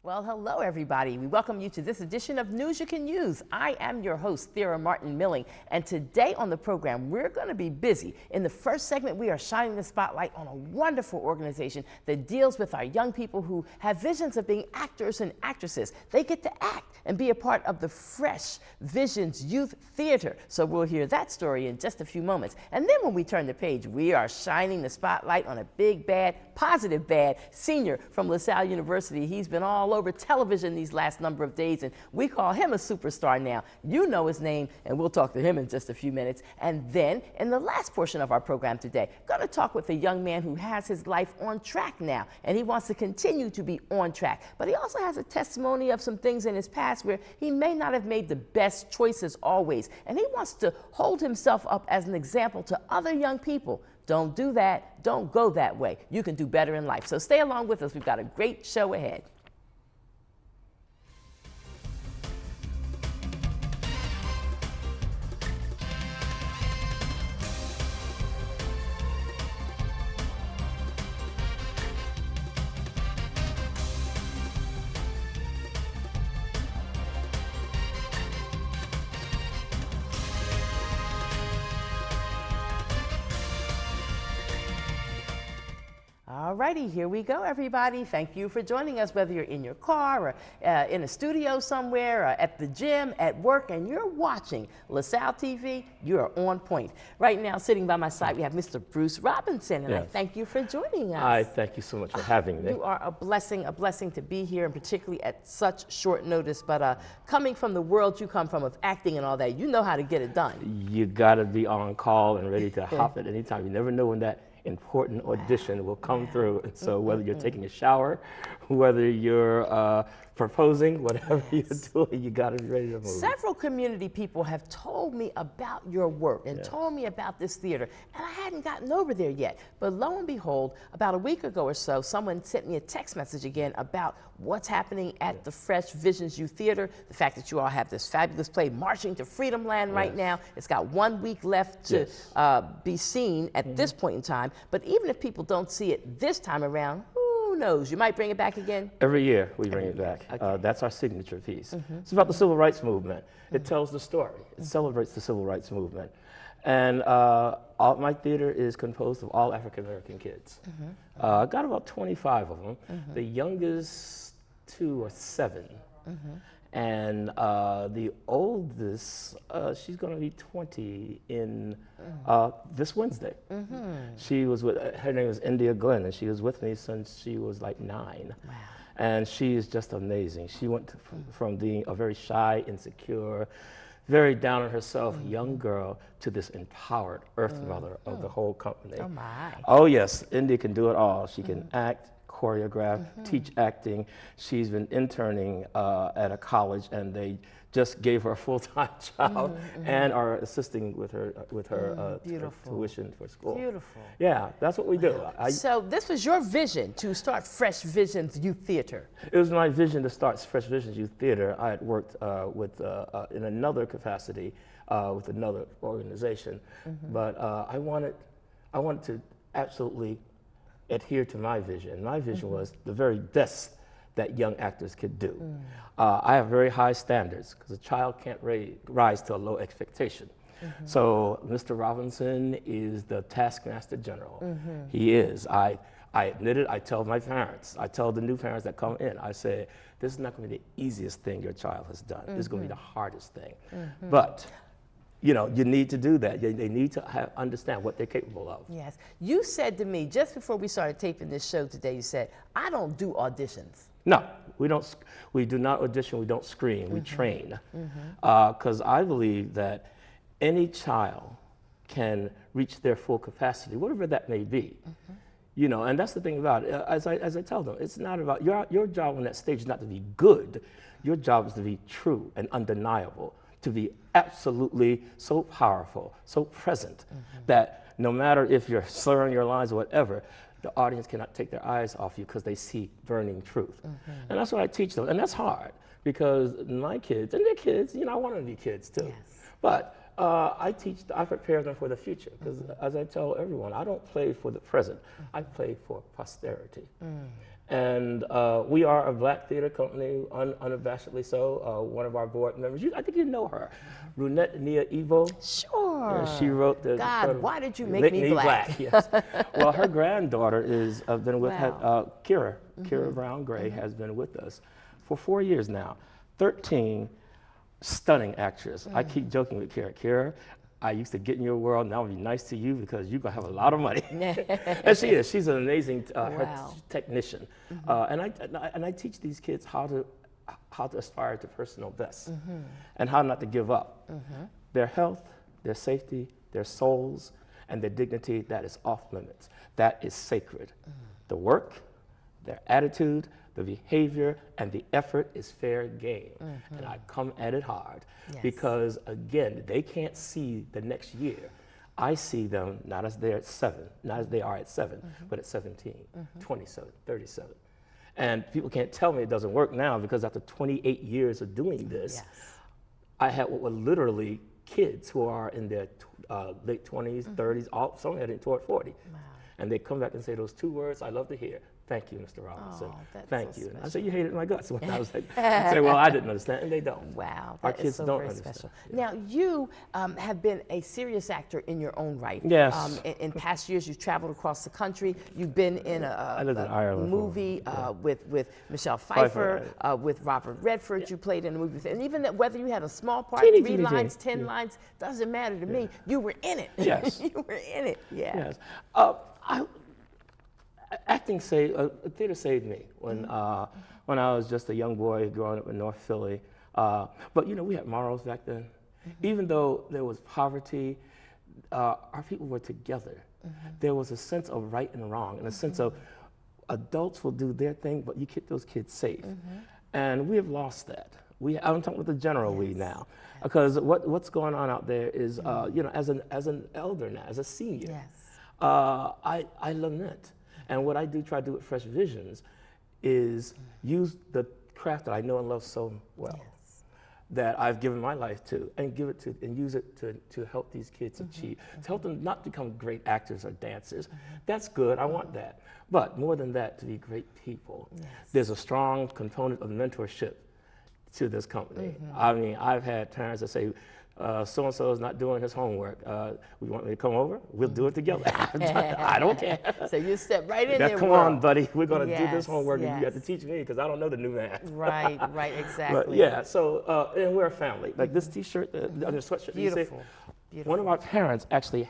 Well, hello, everybody. We welcome you to this edition of News You Can Use. I am your host, Thera Martin Milling, and today on the program, we're going to be busy. In the first segment, we are shining the spotlight on a wonderful organization that deals with our young people who have visions of being actors and actresses. They get to act and be a part of the Fresh Visions Youth Theater. So we'll hear that story in just a few moments. And then when we turn the page, we are shining the spotlight on a big, bad, positive bad senior from Salle University. He's been all over television these last number of days, and we call him a superstar now. You know his name, and we'll talk to him in just a few minutes. And then, in the last portion of our program today, going to talk with a young man who has his life on track now, and he wants to continue to be on track. But he also has a testimony of some things in his past where he may not have made the best choices always, and he wants to hold himself up as an example to other young people. Don't do that. Don't go that way. You can do better in life. So stay along with us. We've got a great show ahead. Alrighty, here we go, everybody. Thank you for joining us, whether you're in your car or in a studio somewhere, or at the gym, at work, and you're watching LaSalle TV, you're on point. Right now, sitting by my side, we have Mr. Bruce Robinson, and I thank you for joining us. I thank you so much for having me. You are a blessing to be here, and particularly at such short notice. But coming from the world you come from of acting and all that, you know how to get it done. You got to be on call and ready to hop at any time. You never know when that important audition will come through. And so whether you're taking a shower, whether you're proposing, whatever you're doing, you got to be ready to move. Several community people have told me about your work and told me about this theater, and I hadn't gotten over there yet. But lo and behold, about a week ago or so, someone sent me a text message again about what's happening at the Fresh Visions Youth Theater, the fact that you all have this fabulous play, Marching to Freedom Land right now. It's got 1 week left to be seen at this point in time. But even if people don't see it this time around, who knows? You might bring it back again? Every year we bring it back. Okay. That's our signature piece. It's about the civil rights movement. It tells the story. It celebrates the civil rights movement. And my theater is composed of all African-American kids. I got about 25 of them. The youngest 2 are 7. And the oldest, she's going to be 20 in this Wednesday. She was with, her name is India Glenn, and she was with me since she was like 9. Wow. And she is just amazing. She went from being a very shy, insecure, very down on herself young girl to this empowered earth mother of the whole company. Oh my. Oh yes, India can do it all. She can act, choreograph, teach acting. She's been interning at a college, and they just gave her a full-time job and are assisting with her her tuition for school. Beautiful. Yeah, that's what we do. So this was your vision to start Fresh Visions Youth Theater. It was my vision to start Fresh Visions Youth Theater. I had worked in another capacity with another organization, but I wanted to absolutely adhere to my vision. My vision was the very best that young actors could do. I have very high standards because a child can't rise to a low expectation. So Mr. Robinson is the taskmaster general. He is. I admit it. I tell my parents. I tell the new parents that come in. I say, this is not going to be the easiest thing your child has done. This is going to be the hardest thing. But you know, you need to do that. They need to understand what they're capable of. Yes. You said to me just before we started taping this show today, you said, I don't do auditions. No, we don't. We do not audition. We don't screen. We train. Because I believe that any child can reach their full capacity, whatever that may be. You know, and that's the thing about it. As I tell them, it's not about your job on that stage is not to be good. Your job is to be true and undeniable, to be absolutely so powerful, so present, that no matter if you're slurring your lines or whatever, the audience cannot take their eyes off you because they see burning truth. And that's what I teach them. And that's hard because my kids, and they're kids, you know, I want them to be kids too. But I prepare them for the future because as I tell everyone, I don't play for the present, I play for posterity. And we are a Black theater company, unabashedly so. One of our board members, I think you know her, Brunette Nia Evo. Sure. She wrote the. God, why did you make me black? Yes. Well, her granddaughter is been with Kira. Kira Brown Gray has been with us for 4 years now. 13 stunning actress. I keep joking with Kira. Kira, I used to get in your world, and I'll be nice to you because you're going to have a lot of money. And she is. She's an amazing technician. And I teach these kids how to aspire to personal best and how not to give up. Their health, their safety, their souls, and their dignity, that is off limits. That is sacred. The work, their attitude, the behavior, and the effort is fair game. And I come at it hard because, again, they can't see the next year. I see them not as they're at 7, not as they are at 7, but at 17, 27, 37. And people can't tell me it doesn't work now because after 28 years of doing this, I had what were literally kids who are in their late 20s, 30s, some heading toward 40. And they come back and say those 2 words I love to hear. Thank you, Mr. Robinson. Thank you. And I said, you hated my guts. When I was like, say, well, I didn't understand, and they don't. Wow, our that kids is so don't very understand. special. Now, you have been a serious actor in your own right. Yes. In past years, you've traveled across the country. You've been in a movie with Michelle Pfeiffer, with Robert Redford. You played in a movie, and even whether you had a small part, 3 lines, 10 lines, doesn't matter to me. You were in it. Yes. You were in it. Yeah. Yes. Acting theater saved me when I was just a young boy growing up in North Philly. But we had morals back then. Even though there was poverty, our people were together. There was a sense of right and wrong, and a sense of adults will do their thing, but you keep those kids safe. And we have lost that. I'm talking with the general we now, because what's going on out there is, as an elder now, as a senior, I lament. And what I try to do with Fresh Visions is use the craft that I know and love so well, that I've given my life to, and use it to help these kids achieve, to help them not become great actors or dancers. That's good, I want that. But more than that, to be great people. There's a strong component of mentorship to this company. I mean, I've had parents that say, so-and-so is not doing his homework. We want me to come over? We'll do it together. I don't care. So you step right in there. Come on, buddy. We're going to do this homework, and you got to teach me because I don't know the new man. Right, exactly. But so, and we're a family. Like this T-shirt, the sweatshirt. Beautiful. One of our parents actually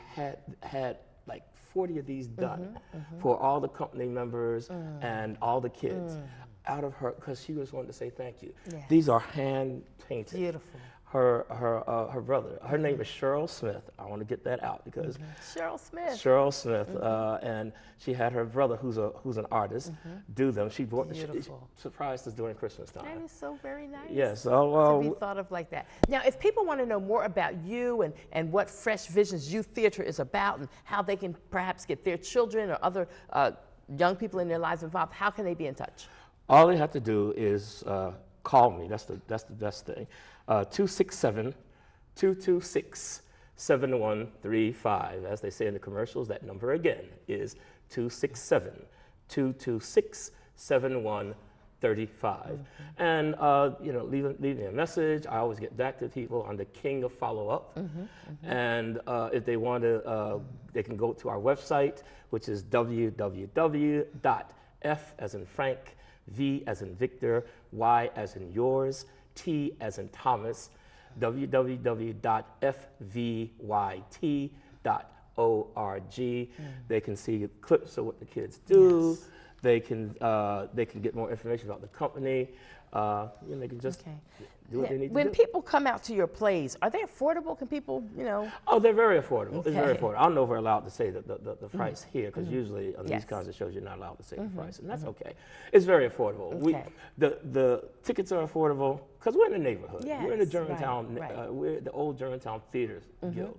had like 40 of these done for all the company members and all the kids out of her, because she just wanted to say thank you. These are hand painted. Beautiful. Her brother. Her name is Cheryl Smith. I want to get that out because Cheryl Smith. Cheryl Smith, and she had her brother, who's an artist, do them. She surprised us during Christmas time. That is so very nice. Yes. To be thought of like that. Now, if people want to know more about you and what Fresh Visions Youth Theater is about, and how they can perhaps get their children or other young people in their lives involved, how can they be in touch? All they have to do is call me. That's the best thing. 267-226-7135. As they say in the commercials, that number again is 267-226-7135. And leave me a message. I always get back to people. I'm the king of follow-up. And if they want to, they can go to our website, which is www.f as in Frank, V as in Victor, Y as in yours, T as in Thomas, www.fvyt.org. They can see clips of what the kids do. They can get more information about the company. They can just do what they need to do. When people come out to your plays, are they affordable? Can people, Oh, they're very affordable. It's very affordable. I don't know if we're allowed to say the price here, because usually on these kinds of shows you're not allowed to say the price, and that's okay. It's very affordable. The tickets are affordable because we're in the neighborhood. We're in the Germantown. We're the old Germantown Theaters Guild.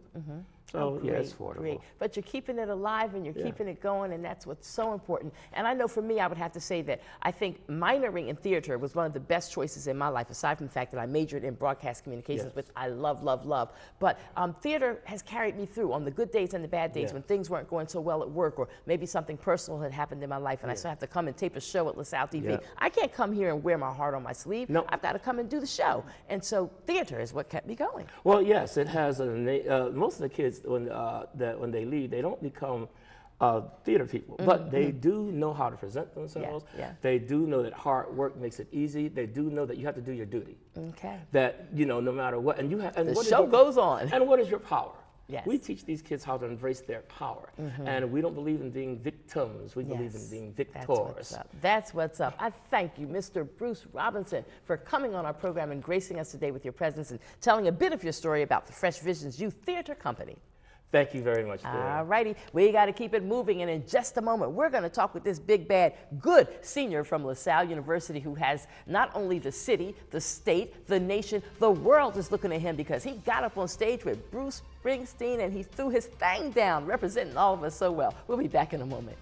So it's affordable. Great. But you're keeping it alive and you're keeping it going, and that's what's so important. And I know for me, I would have to say that I think minoring in theater was one of the best choices in my life, aside from the fact that I majored in broadcast communications, Yes. which I love, love, love. But theater has carried me through on the good days and the bad days when things weren't going so well at work, or maybe something personal had happened in my life and I still have to come and tape a show at LaSalle TV. Yeah. I can't come here and wear my heart on my sleeve. No. I've got to come and do the show. And so theater is what kept me going. Well, yes, it has. Most of the kids, when they leave, they don't become theater people, but they do know how to present themselves. Yeah. They do know that hard work makes it easy. They do know that you have to do your duty. Okay. That, no matter what, and you have, and The what is show your- goes on. And what is your power? Yes. We teach these kids how to embrace their power, and we don't believe in being victims. We believe in being victors. That's what's up. That's what's up. I thank you, Mr. Bruce Robinson, for coming on our program and gracing us today with your presence and telling a bit of your story about the Fresh Visions Youth Theater Company. Thank you very much, Thera. All righty, we got to keep it moving, and in just a moment, we're going to talk with this big, bad, good senior from LaSalle University who has not only the city, the state, the nation, the world is looking at him because he got up on stage with Bruce Springsteen and he threw his thing down, representing all of us so well. We'll be back in a moment.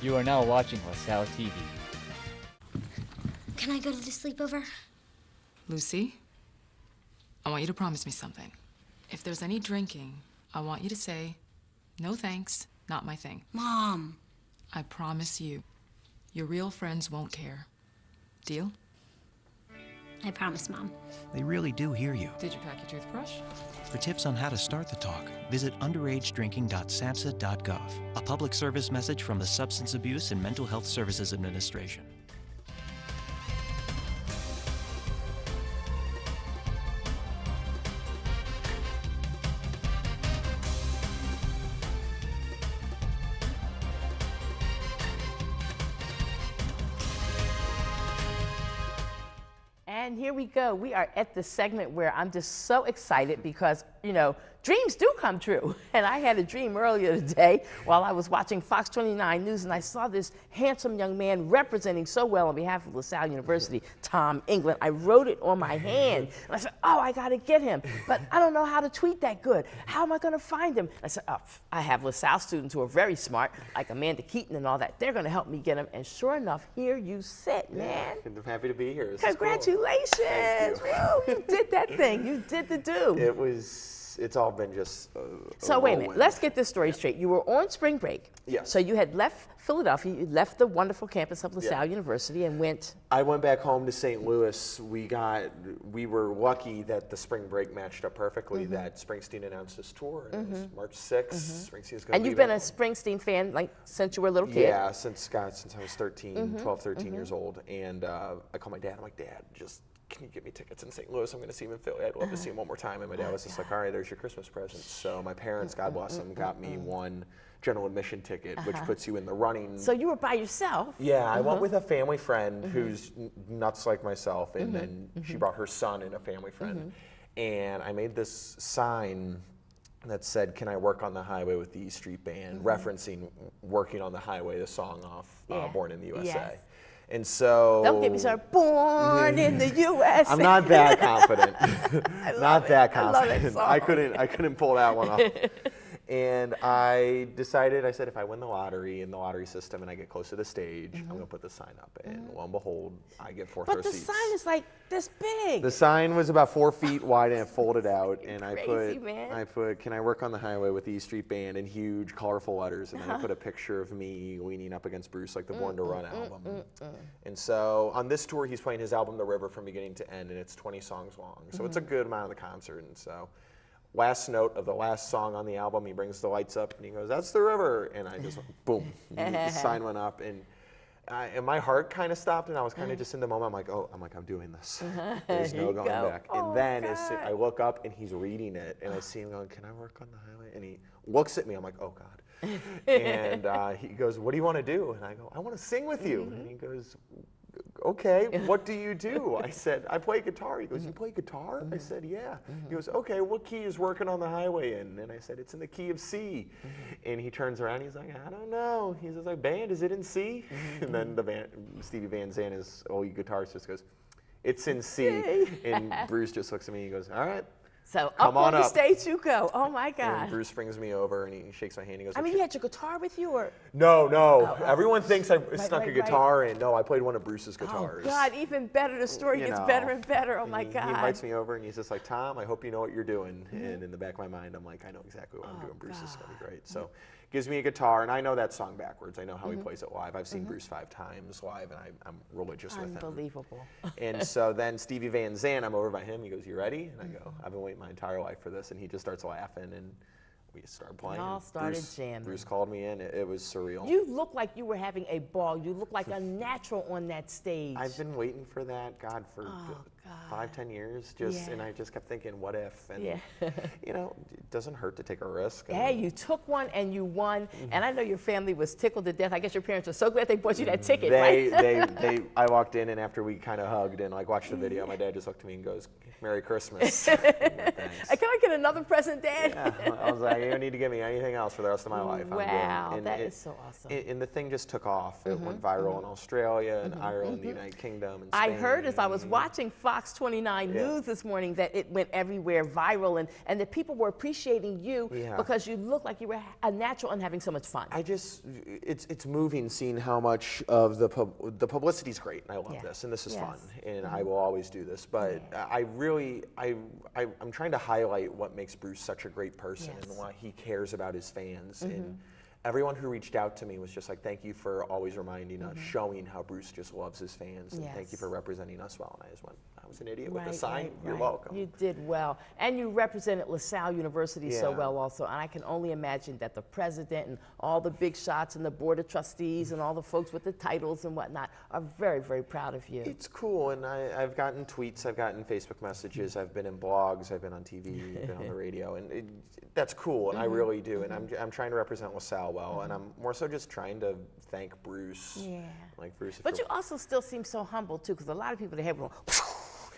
You are now watching LaSalle TV. Can I go to the sleepover? Lucy, I want you to promise me something. If there's any drinking, I want you to say, no thanks, not my thing. Mom. I promise you, your real friends won't care. Deal? I promise, Mom. They really do hear you. Did you pack your toothbrush? For tips on how to start the talk, visit underagedrinking.samhsa.gov. A public service message from the Substance Abuse and Mental Health Services Administration. And here we go. We are at the segment where I'm just so excited because, dreams do come true. And I had a dream earlier today while I was watching Fox 29 News, and I saw this handsome young man representing so well on behalf of LaSalle University, Tom England. I wrote it on my hand, and I said, oh, I got to get him. But I don't know how to tweet that good. How am I going to find him? I said, oh, I have LaSalle students who are very smart, like Amanda Keaton and all that. They're going to help me get him. And sure enough, here you sit, man. I'm happy to be here. This is cool. Congratulations. Thank you. Woo, you did that thing. You did the do. It's all been just So wait a minute, let's get this story straight. You were on spring break. Yes. So you had left Philadelphia, you left the wonderful campus of LaSalle University and went. I went back home to St. Louis. We were lucky that the spring break matched up perfectly, that Springsteen announced his tour, and it was March 6th. Springsteen's going to And be you've been a back. Springsteen fan since you were a little kid. Yeah, since I was 12, 13 years old. And I called my dad. I'm like, Dad, can you get me tickets in St. Louis? I'm going to see him in Philly. I'd love to see him one more time. And my dad was just like, all right, there's your Christmas present. So my parents, God bless them, got me one general admission ticket, which puts you in the running. So you were by yourself? Yeah, I went with a family friend who's nuts like myself, and then she brought her son and a family friend. And I made this sign that said, "Can I work on the highway with the E Street Band?" referencing Working on the Highway, the song off Born in the USA. Yes. And so... Don't get me started. Born in the USA. I'm not that confident. Not that I love that confident. song. I couldn't pull that one off. And I decided, I said, if I win the lottery in the lottery system and I get close to the stage, I'm going to put the sign up. And lo and behold, I get fourth row But the seats. sign is like this big. The sign was about 4 feet wide and it folded out. And Crazy, man. I put, "Can I work on the highway with the E Street Band?" in huge, colorful letters. And then I put a picture of me leaning up against Bruce, like the Born to Run album. And so on this tour, he's playing his album, The River, from beginning to end, and it's 20 songs long. So it's a good amount of the concert. And so last note of the last song on the album, he brings the lights up and he goes, "That's the river." And I just went, boom, the sign went up. And my heart kind of stopped, and I was kind of just in the moment. I'm doing this. There's no going back. And then I look up and he's reading it, and I see him going, "Can I work on the highway?" And he looks at me. I'm like, "Oh God." And he goes, "What do you want to do?" And I go, "I want to sing with you." And he goes, "Okay, what do you do?" I said, "I play guitar." He goes, "You play guitar?" I said, "Yeah." He goes, "Okay, what key is Working on the Highway in?" And I said, "It's in the key of C." And he turns around, he's like, "I don't know." He says, like, "Band, is it in C?" And then Stevie Van Zandt, his old guitarist, just goes, "It's in C." And Bruce just looks at me and he goes, "All right." So Come up on on the up. stage you go. Oh my And God. Bruce brings me over and he shakes my hand. He goes, I mean, you had your guitar with you, or? No. Everyone thinks I snuck right, a guitar in. No, I played one of Bruce's Oh guitars. God, even better. The story You gets know. better and better. Oh my And God. He invites me over and he's just like, "Tom, I hope you know what you're doing." And in the back of my mind, I'm like, I know exactly what I'm doing. Bruce is going to be great. So gives me a guitar, and I know that song backwards. I know how he plays it live. I've seen Bruce 5 times live, and I'm religious with him. Unbelievable. And so then Stevie Van Zandt, I'm over by him. He goes, "You ready?" And I go, "I've been waiting my entire life for this." And he just starts laughing, and we started playing. Y'all started Bruce, jamming. Bruce called me in. It was surreal. You look like you were having a ball. You look like a natural on that stage. I've been waiting for that, God, for 5-10 years. And I just kept thinking, what if? And you know, it doesn't hurt to take a risk. Hey, you took one and you won. And I know your family was tickled to death. I guess your parents were so glad they bought you that ticket, right? I walked in, and after we kind of hugged and like watched the video, my dad just looked at me and goes, "Merry Christmas." Can I get another present, Dad? Yeah, I was like, "You don't need to give me anything else for the rest of my life. I'm good." Wow, And that is so awesome. And the thing just took off. It went viral in Australia and Ireland, the United Kingdom, and I Spain. heard as I was watching Fox 29 News this morning that it went everywhere viral, and that people were appreciating you because you looked like you were a natural and having so much fun. It's moving seeing how much of the publicity is great, and I love this, and this is fun, and I will always do this. But I'm trying to highlight what makes Bruce such a great person and why he cares about his fans. And everyone who reached out to me was just like, "Thank you for always reminding us, showing how Bruce just loves his fans, and thank you for representing us well." And I just went, "I was an idiot with the sign. You're welcome." You did well. And you represented LaSalle University so well also. And I can only imagine that the president and all the big shots and the board of trustees and all the folks with the titles and whatnot are very, very proud of you. It's cool, and I've gotten tweets, I've gotten Facebook messages, I've been in blogs, I've been on TV, I've been on the radio, and that's cool, and I really do. And I'm trying to represent LaSalle well, and I'm more so just trying to thank Bruce. Like Bruce. But you also still seem so humble too, because a lot of people they have one,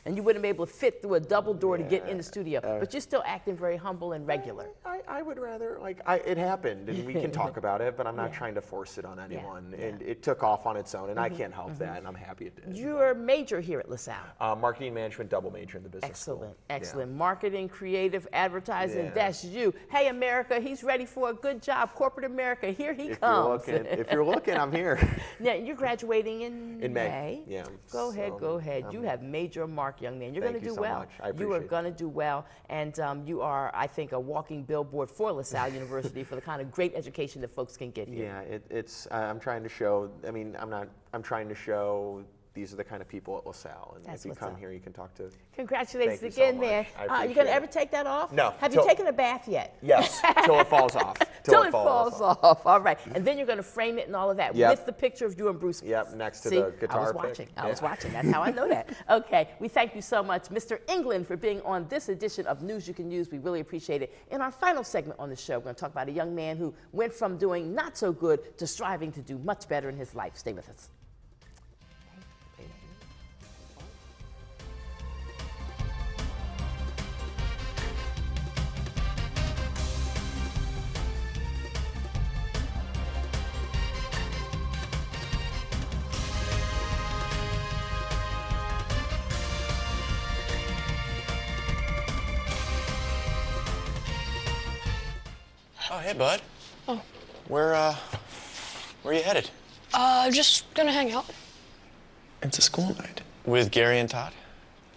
and you wouldn't be able to fit through a double door to get in the studio. But you're still acting very humble and regular. I would rather, it happened, and we can talk about it, but I'm not trying to force it on anyone. And it took off on its own, and I can't help that, and I'm happy it did. You're a major here at LaSalle. Marketing management, double major in the business school. Excellent. Marketing, creative, advertising, that's you. Hey, America, he's ready for a good job. Corporate America, here he comes. If you're looking, I'm here. Now, you're graduating in May. Yeah. Go ahead. You have major mark, young man. You're going to do well. Much. I appreciate you are going to do well, and you are, I think, a walking billboard for LaSalle University for the kind of great education that folks can get here. Yeah, I'm trying to show. I'm trying to show these are the kind of people at LaSalle. And That's if you what's come up. here, you can talk to. Congratulations Thank you again, so man. much. I You gonna appreciate ever it. take that off? No, Have you till- taken a bath yet? Yes, till it falls off. Till it falls off. All right. And then you're going to frame it and all of that Yep. with the picture of you and Bruce. Yep, next to See, the guitar I was pick. watching. I was Yeah. watching. That's how I know that. Okay. We thank you so much, Mr. England, for being on this edition of News You Can Use. We really appreciate it. In our final segment on the show, we're going to talk about a young man who went from doing not so good to striving to do much better in his life. Stay with us. Oh, hey, bud. Oh. Where are you headed? Just gonna hang out. It's a school night. With Gary and Todd?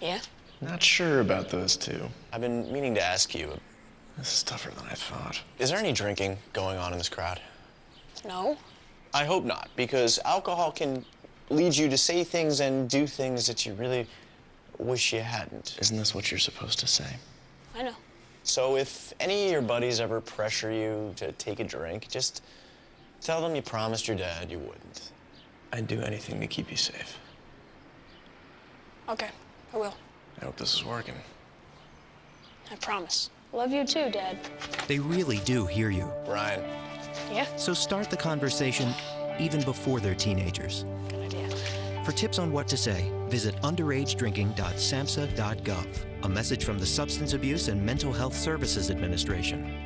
Yeah? Not sure about those two. I've been meaning to ask you. This is tougher than I thought. Is there any drinking going on in this crowd? No? I hope not, because alcohol can lead you to say things and do things that you really wish you hadn't. Isn't this what you're supposed to say? I know. So if any of your buddies ever pressure you to take a drink, just tell them you promised your dad you wouldn't. I'd do anything to keep you safe. Okay, I will. I hope this is working. I promise. Love you too, Dad. They really do hear you. Brian. Yeah? So start the conversation even before they're teenagers. Good idea. For tips on what to say, visit underagedrinking.samhsa.gov. A message from the Substance Abuse and Mental Health Services Administration.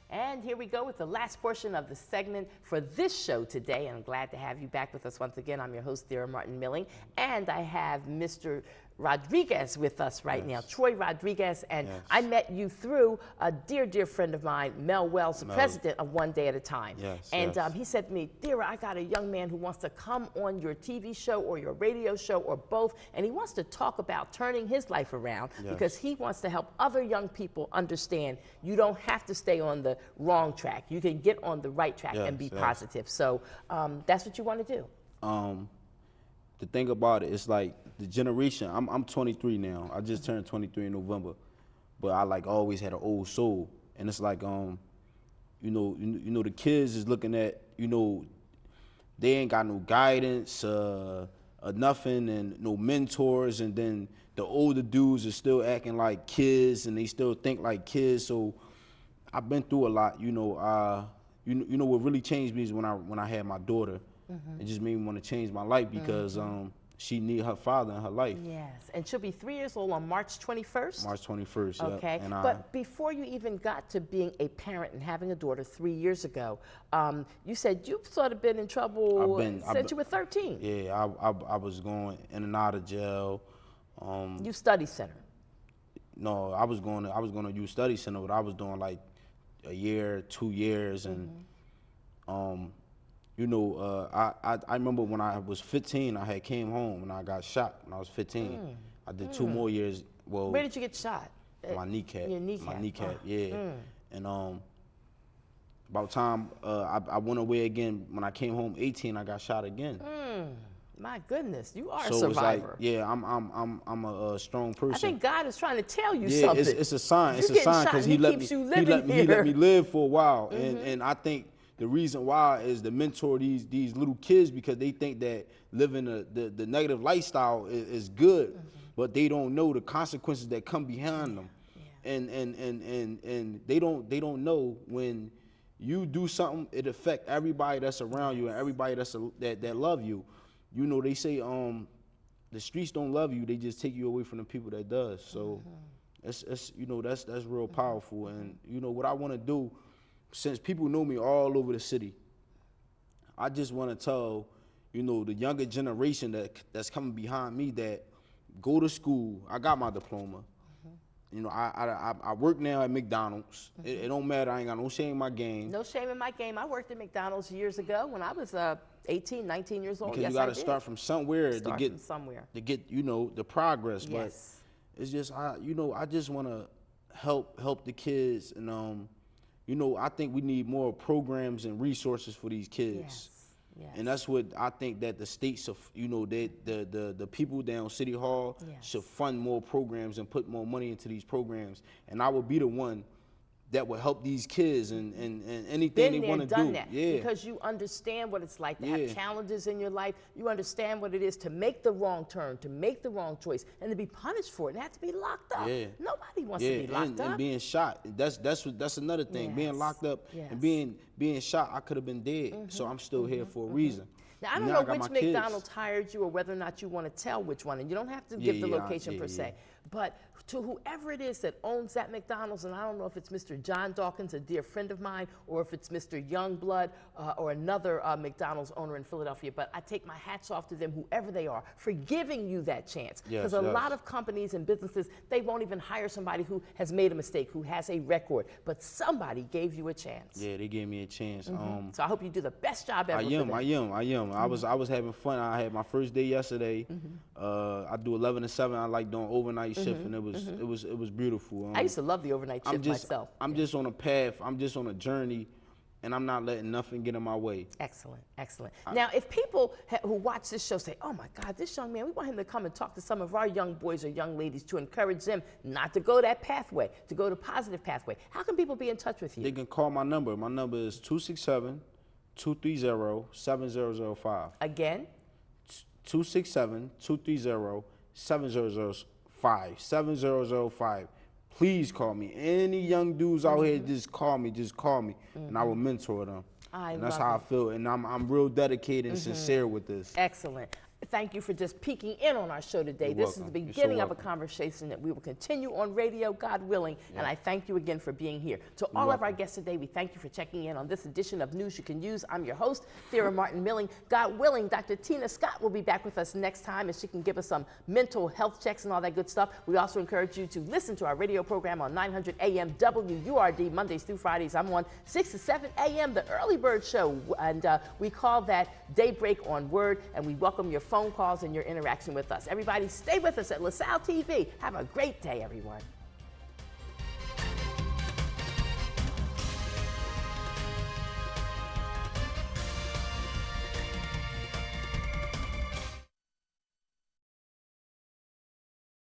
And here we go with the last portion of the segment for this show today. And I'm glad to have you back with us once again. I'm your host, Thera Martin Milling. And I have Mr. Rodriguez with us right now, Troy Rodriguez. And I met you through a dear, dear friend of mine, Mel Wells, the president of One Day at a Time. And he said to me, Thera, I got a young man who wants to come on your TV show or your radio show or both. And he wants to talk about turning his life around because he wants to help other young people understand you don't have to stay on the wrong track. You can get on the right track and be positive. So that's what you want to do. The thing about it is like the generation, I'm 23 now. I just turned 23 in November. But I like always had an old soul. And it's like, you know, the kids is looking at, you know, they ain't got no guidance or nothing and no mentors. And then the older dudes are still acting like kids and they still think like kids. So I've been through a lot, you know. You know what really changed me is when I had my daughter. It just made me want to change my life because she need her father in her life. Yes, and she'll be 3 years old on March 21st? March 21st, okay. And but before you even got to being a parent and having a daughter 3 years ago, you said you've sort of been in trouble since you were 13. Yeah, I was going in and out of jail. You study center? No, I was going to youth study center, but I was doing like a year, 2 years, and you know, I remember when I was 15, I had came home and I got shot when I was 15. I did 2 more years. Well, where did you get shot? My kneecap. Your kneecap. My kneecap, yeah. And About time I went away again. When I came home 18, I got shot again. My goodness, you are a So it's like, survivor. yeah, I'm a strong person. I think God is trying to tell you yeah, something. it's a sign. It's You're a sign getting shot because and he let keeps me you living he let me here. live for a while, and I think the reason why is to mentor these little kids because they think that living the negative lifestyle is good, but they don't know the consequences that come behind them, and they don't know when you do something, it affect everybody that's around you and everybody that love you. You know, they say the streets don't love you; they just take you away from the people that does. So, it's you know that's real powerful. And you know what I want to do, since people know me all over the city, I just want to tell you know the younger generation that's coming behind me that go to school. I got my diploma. You know, I work now at McDonald's. It don't matter. I ain't got no shame in my game. No shame in my game. I worked at McDonald's years ago when I was 18, 19 years old. Because Yes, you got I to did. start from somewhere to get you know the progress. Yes. But it's just you know I just want to help the kids, and you know I think we need more programs and resources for these kids. Yes. Yes. And that's what I think that the states of, you know, the people down City Hall should fund more programs and put more money into these programs. And I would be the one that would help these kids and anything they want to do. That. Yeah. Because you understand what it's like to have challenges in your life. You understand what it is to make the wrong turn, to make the wrong choice, and to be punished for it and have to be locked up. Yeah. Nobody wants to be locked up. And being shot. That's another thing. Being locked up and being shot, I could have been dead. So I'm still here for a reason. Now, I don't know which McDonald's hired you or whether or not you want to tell which one, and you don't have to give the location per se. But to whoever it is that owns that McDonald's, and I don't know if it's Mr. John Dawkins, a dear friend of mine, or if it's Mr. Youngblood or another McDonald's owner in Philadelphia, but I take my hats off to them, whoever they are, for giving you that chance. Because a lot of companies and businesses, they won't even hire somebody who has made a mistake, who has a record, but somebody gave you a chance. Yeah, they gave me a chance. So I hope you do the best job ever. I am. I was having fun. I had my first day yesterday. I do 11 to 7. I like doing overnight shift, and it was beautiful. I used to love the overnight shift myself. I'm just on a path. I'm just on a journey, and I'm not letting nothing get in my way. Excellent, excellent. Now, if people who watch this show say, "Oh my God, this young man, we want him to come and talk to some of our young boys or young ladies to encourage them not to go that pathway, to go the positive pathway," how can people be in touch with you? They can call my number. My number is 267-230-7005. Again? 267-230-7005. 7005. Please call me. Any young dudes out here, just call me, and I will mentor them. And that's how I feel, and I'm real dedicated and sincere with this. Excellent. Thank you for just peeking in on our show today. This is the beginning of a conversation that we will continue on radio, God willing, and I thank you again for being here. To all of our guests today, we thank you for checking in on this edition of News You Can Use. I'm your host, Thera Martin Milling. God willing, Dr. Tina Scott will be back with us next time, and she can give us some mental health checks and all that good stuff. We also encourage you to listen to our radio program on 900 AM WURD, Mondays through Fridays. I'm on 6 to 7 AM, the Early Bird Show, and we call that Daybreak on Word, and we welcome your phone calls and your interaction with us. Everybody stay with us at LaSalle TV. Have a great day, everyone.